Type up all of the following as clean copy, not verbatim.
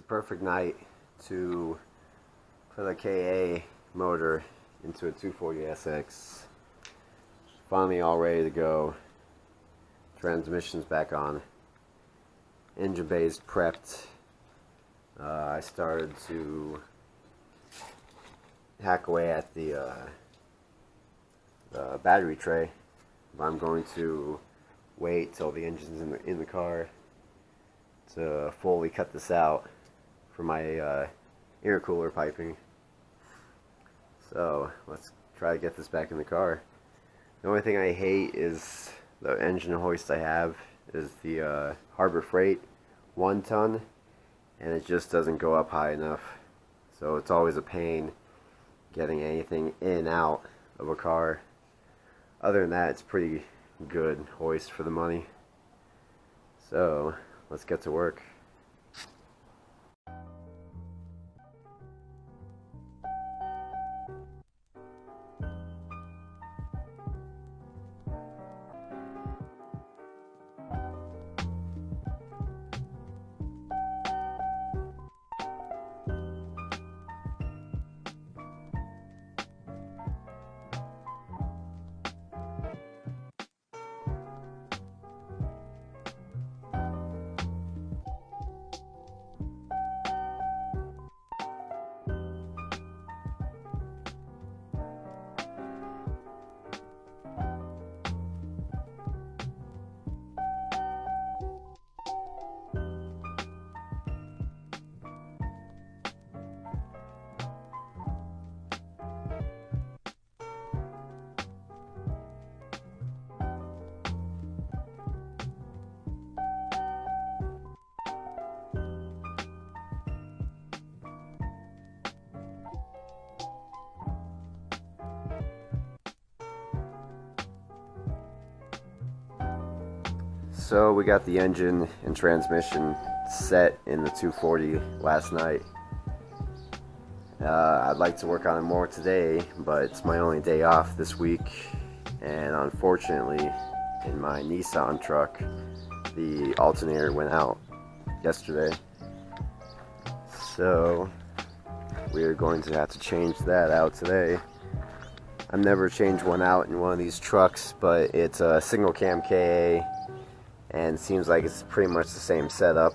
perfect night to put a KA motor into a 240SX. Finally all ready to go. Transmission's back on. Engine bay's prepped. I started to hack away at the battery tray. I'm going to wait till the engine's in the car to fully cut this out for my intercooler piping. So let's try to get this back in the car. The only thing I hate is the engine hoist I have is the Harbor Freight 1 ton, and it just doesn't go up high enough. So it's always a pain getting anything in and out of a car. Other than that, it's pretty good hoist for the money. So let's get to work. So we got the engine and transmission set in the 240 last night. I'd like to work on it more today, but it's my only day off this week, and unfortunately in my Nissan truck the alternator went out yesterday, so we're going to have to change that out today. I've never changed one out in one of these trucks, but it's a single cam KA and seems like it's pretty much the same setup,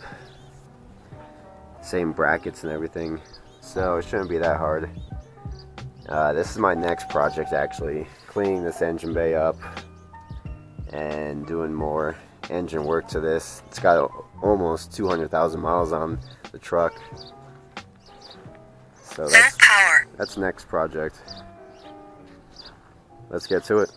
same brackets and everything, so it shouldn't be that hard. This is my next project, actually, cleaning this engine bay up and doing more engine work to this. It's got almost 200,000 miles on the truck, so that's next project. Let's get to it.